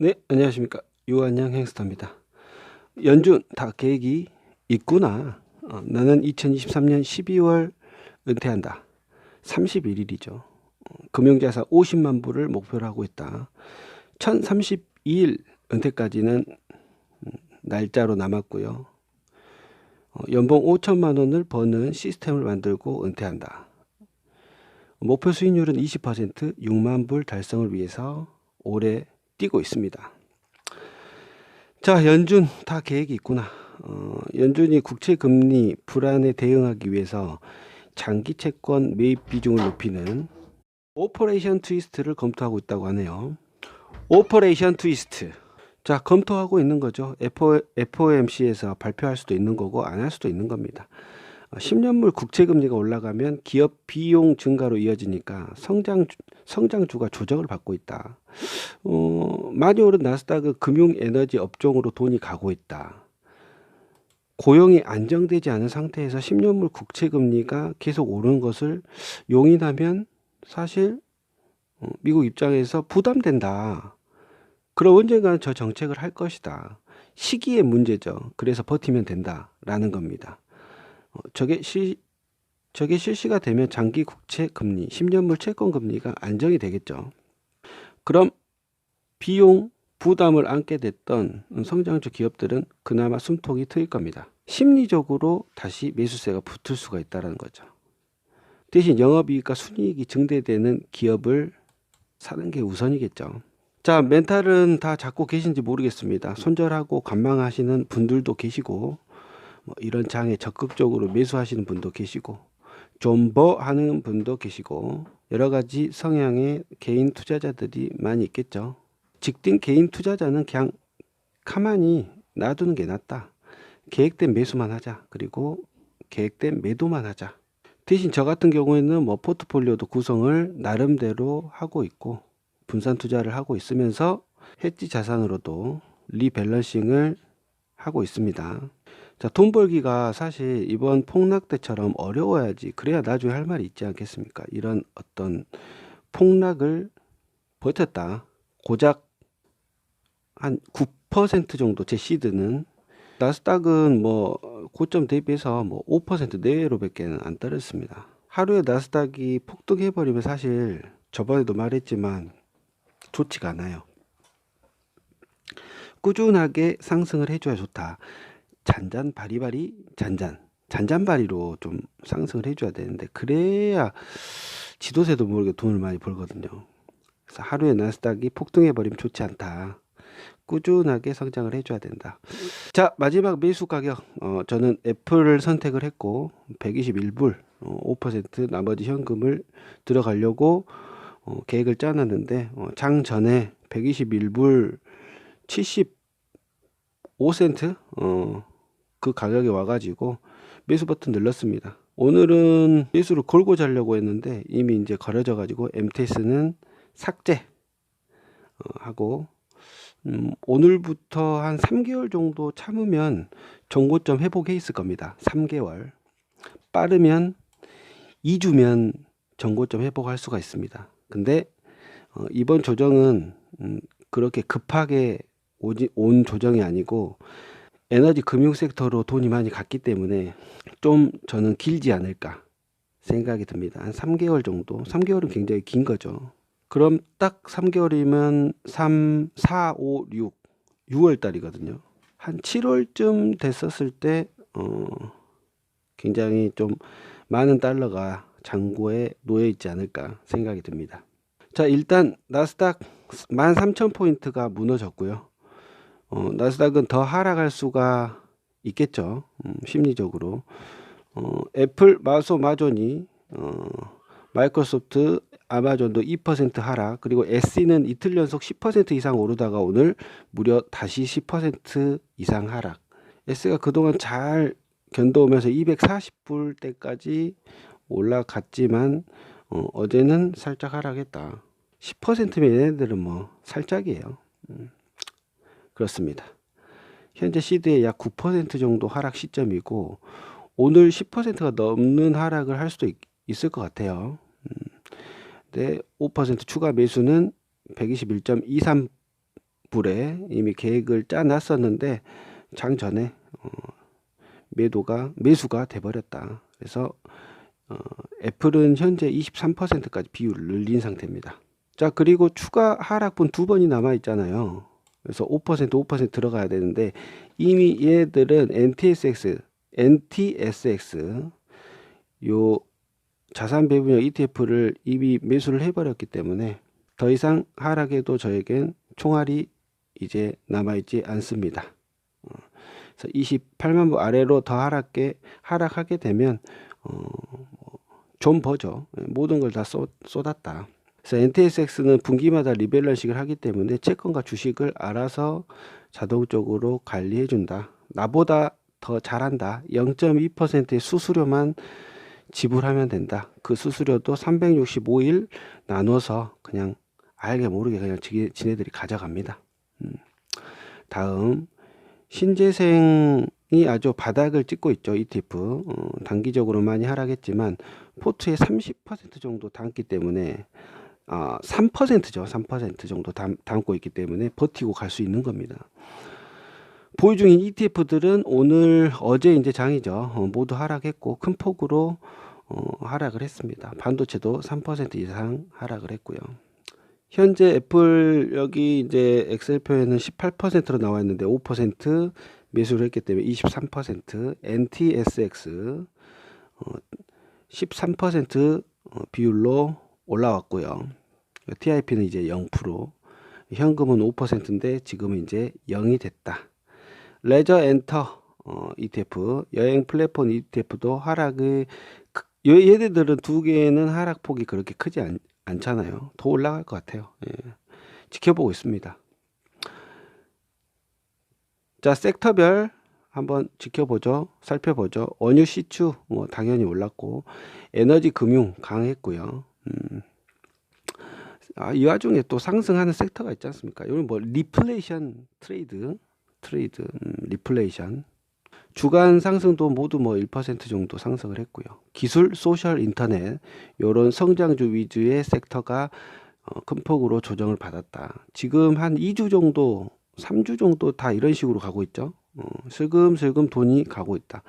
네, 안녕하십니까. 유한양 행스터입니다. 연준 다 계획이 있구나. 나는 2023년 12월 은퇴한다. 31일이죠. 금융자산 50만 불을 목표로 하고 있다. 1032일 은퇴까지는 날짜로 남았고요. 연봉 5천만 원을 버는 시스템을 만들고 은퇴한다. 목표 수익률은 20%, 6만 불 달성을 위해서 올해 뛰고 있습니다. 자, 연준 다 계획이 있구나. 연준이 국채금리 불안에 대응하기 위해서 장기 채권 매입 비중을 높이는 오퍼레이션 트위스트를 검토하고 있다고 하네요. 오퍼레이션 트위스트. 자, 검토하고 있는 거죠. FOMC에서 발표할 수도 있는 거고 안 할 수도 있는 겁니다. 10년물 국채금리가 올라가면 기업 비용 증가로 이어지니까 성장주가 조정을 받고 있다. 많이 오른 나스닥은 금융에너지 업종으로 돈이 가고 있다. 고용이 안정되지 않은 상태에서 10년물 국채금리가 계속 오르는 것을 용인하면 사실 미국 입장에서 부담된다. 그럼 언젠가는 저 정책을 할 것이다. 시기의 문제죠. 그래서 버티면 된다라는 겁니다. 저게 실시가 되면 장기 국채 금리, 10년물 채권 금리가 안정이 되겠죠. 그럼 비용 부담을 안게 됐던 성장주 기업들은 그나마 숨통이 트일 겁니다. 심리적으로 다시 매수세가 붙을 수가 있다는 거죠. 대신 영업이익과 순이익이 증대되는 기업을 사는 게 우선이겠죠. 자, 멘탈은 다 잡고 계신지 모르겠습니다. 손절하고 관망하시는 분들도 계시고 이런 장에 적극적으로 매수하시는 분도 계시고 존버하는 분도 계시고 여러 가지 성향의 개인 투자자들이 많이 있겠죠. 직딩 개인 투자자는 그냥 가만히 놔두는 게 낫다. 계획된 매수만 하자. 그리고 계획된 매도만 하자. 대신 저 같은 경우에는 포트폴리오도 구성을 나름대로 하고 있고 분산 투자를 하고 있으면서 해지 자산으로도 리밸런싱을 하고 있습니다. 자, 돈 벌기가 사실 이번 폭락 때처럼 어려워야지 그래야 나중에 할 말이 있지 않겠습니까? 이런 어떤 폭락을 버텼다. 고작 한 9% 정도 제 시드는 나스닥은 고점 대비해서 5% 내외로밖에 안 떨어졌습니다. 하루에 나스닥이 폭등해버리면 사실 저번에도 말했지만 좋지가 않아요. 꾸준하게 상승을 해줘야 좋다. 잔잔 바리바리 잔잔바리로 좀 상승을 해줘야 되는데 그래야 지도세도 모르게 돈을 많이 벌거든요. 그래서 하루에 나스닥이 폭등해버리면 좋지 않다. 꾸준하게 성장을 해줘야 된다. 자, 마지막 매수 가격 저는 애플을 선택을 했고 121불 5% 나머지 현금을 들어가려고 계획을 짜놨는데 장 전에 121불 75센트 그 가격에 와가지고 매수 버튼 눌렀습니다. 오늘은 매수를 걸고 자려고 했는데 이미 이제 걸어져 가지고 MTS는 삭제 하고 오늘부터 한 3개월 정도 참으면 정고점 회복해 있을 겁니다. 3개월 빠르면 2주면 정고점 회복할 수가 있습니다. 근데 이번 조정은 그렇게 급하게 온 조정이 아니고 에너지 금융 섹터로 돈이 많이 갔기 때문에 좀 저는 길지 않을까 생각이 듭니다. 한 3개월 정도. 3개월은 굉장히 긴 거죠. 그럼 딱 3개월이면 3, 4, 5, 6월 달이거든요. 한 7월쯤 됐었을 때 굉장히 좀 많은 달러가 잔고에 놓여 있지 않을까 생각이 듭니다. 자, 일단 나스닥 13,000포인트가 무너졌고요. 나스닥은 더 하락할 수가 있겠죠. 심리적으로. 애플, 마소마존이 마이크로소프트, 아마존도 2% 하락, 그리고 SE는 이틀 연속 10% 이상 오르다가 오늘 무려 다시 10% 이상 하락. S가 그동안 잘 견뎌오면서 240불 대까지 올라갔지만 어제는 살짝 하락했다. 10%면 얘네들은 살짝이에요. 그렇습니다. 현재 시드의 약 9% 정도 하락 시점이고 오늘 10%가 넘는 하락을 할 수도 있을 것 같아요. 네, 5% 추가 매수는 121.23 불에 이미 계획을 짜 놨었는데 장 전에 매수가 돼버렸다. 그래서 애플은 현재 23%까지 비율을 늘린 상태입니다. 자, 그리고 추가 하락분 두 번이 남아 있잖아요. 그래서 5% 들어가야 되는데 이미 얘들은 NTSX 요 자산 배분형 ETF를 이미 매수를 해버렸기 때문에 더 이상 하락해도 저에겐 총알이 이제 남아있지 않습니다. 그래서 28만 부 아래로 더 하락하게 되면 좀 버죠. 모든 걸 다 쏟았다. 그래서 NTSX는 분기마다 리밸런싱을 하기 때문에 채권과 주식을 알아서 자동적으로 관리해 준다. 나보다 더 잘한다. 0.2%의 수수료만 지불하면 된다. 그 수수료도 365일 나눠서 그냥 알게 모르게 그냥 지네들이 가져갑니다. 다음 신재생이 아주 바닥을 찍고 있죠. ETF 단기적으로 많이 하락했지만 포트의 30% 정도 담기 때문에 3%죠. 3% 정도 담고 있기 때문에 버티고 갈 수 있는 겁니다. 보유 중인 ETF들은 어제 이제 장이죠. 모두 하락했고 큰 폭으로 하락을 했습니다. 반도체도 3% 이상 하락을 했고요. 현재 애플 여기 이제 엑셀표에는 18%로 나와 있는데 5% 매수를 했기 때문에 23%, NTSX 13% 비율로 올라왔고요. TIP는 이제 0%, 현금은 5%인데 지금은 이제 0이 됐다. 레저 엔터 ETF, 여행 플랫폼 ETF도 하락을 얘네들은 두 개는 하락폭이 그렇게 크지 않잖아요. 더 올라갈 것 같아요. 예. 지켜보고 있습니다. 자, 섹터별 한번 살펴보죠. 원유 시추 당연히 올랐고 에너지 금융 강했고요. 이 와중에 또 상승하는 섹터가 있지 않습니까? 이건 뭐 리플레이션 트레이드, 리플레이션 주간 상승도 모두 뭐 1% 정도 상승을 했고요. 기술, 소셜, 인터넷 이런 성장주 위주의 섹터가 큰 폭으로 조정을 받았다. 지금 한 2주 정도, 3주 정도 다 이런 식으로 가고 있죠. 슬금슬금 돈이 가고 있다.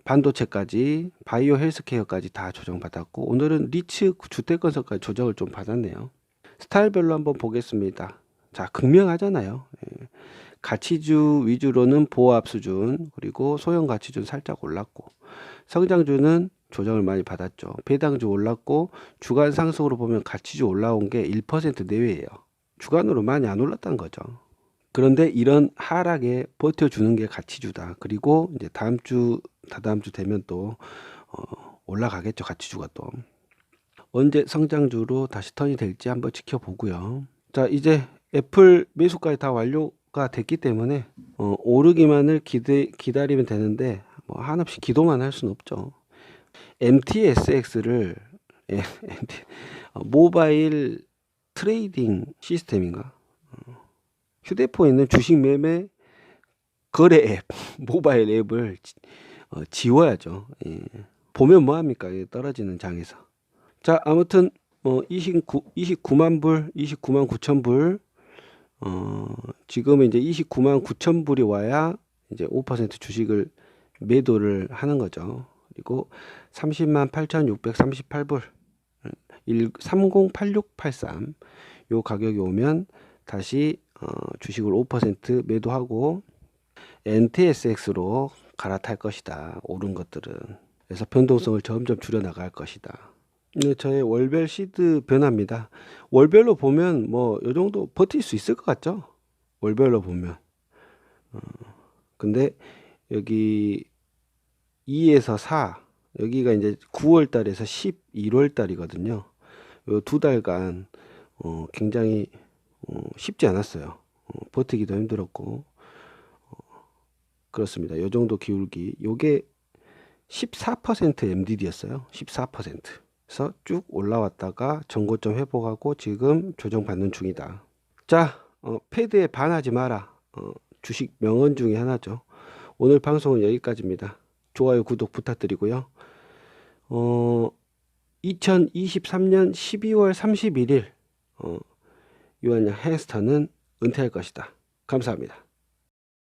반도체까지, 바이오 헬스케어까지 다 조정받았고 오늘은 리츠 주택건설까지 조정을 좀 받았네요. 스타일별로 한번 보겠습니다. 자, 극명하잖아요. 가치주 위주로는 보합 수준, 그리고 소형 가치주는 살짝 올랐고 성장주는 조정을 많이 받았죠. 배당주 올랐고 주간 상승으로 보면 가치주 올라온 게 1% 내외예요. 주간으로 많이 안 올랐다는 거죠. 그런데 이런 하락에 버텨주는 게 가치주다. 그리고 이제 다음 주, 다다음 주 되면 또 올라가겠죠. 가치주가 또. 언제 성장주로 다시 턴이 될지 한번 지켜보고요. 자, 이제 애플 매수까지 다 완료가 됐기 때문에 오르기만을 기다리면 되는데 뭐 한없이 기도만 할 수는 없죠. MTSX를 모바일 트레이딩 시스템인가? 휴대폰에 있는 주식 매매 거래 앱, 모바일 앱을 지워야죠. 예. 보면 뭐합니까? 떨어지는 장에서. 자, 아무튼 29만 불, 29만 9천 불. 지금은 이제 29만 9천 불이 와야 이제 5% 주식을 매도를 하는 거죠. 그리고 30만 8,638불, 308683 요 가격이 오면 다시 주식을 5% 매도하고 NTSX로 갈아탈 것이다. 오른 것들은. 그래서 변동성을 점점 줄여 나갈 것이다. 네, 저의 월별 시드 변화입니다. 월별로 보면 뭐 요 정도 버틸 수 있을 것 같죠? 월별로 보면. 근데 여기 2에서 4, 여기가 이제 9월 달에서 11월 달이거든요. 요 두 달간 굉장히 쉽지 않았어요. 버티기도 힘들었고 그렇습니다. 요 정도 기울기. 요게 14% MDD였어요. 14%. 그래서 쭉 올라왔다가 전고점 회복하고 지금 조정받는 중이다. 자, 패드에 반하지 마라. 주식 명언 중에 하나죠. 오늘 방송은 여기까지입니다. 좋아요, 구독 부탁드리고요. 2023년 12월 31일 유한양 햄스터는 은퇴할 것이다. 감사합니다.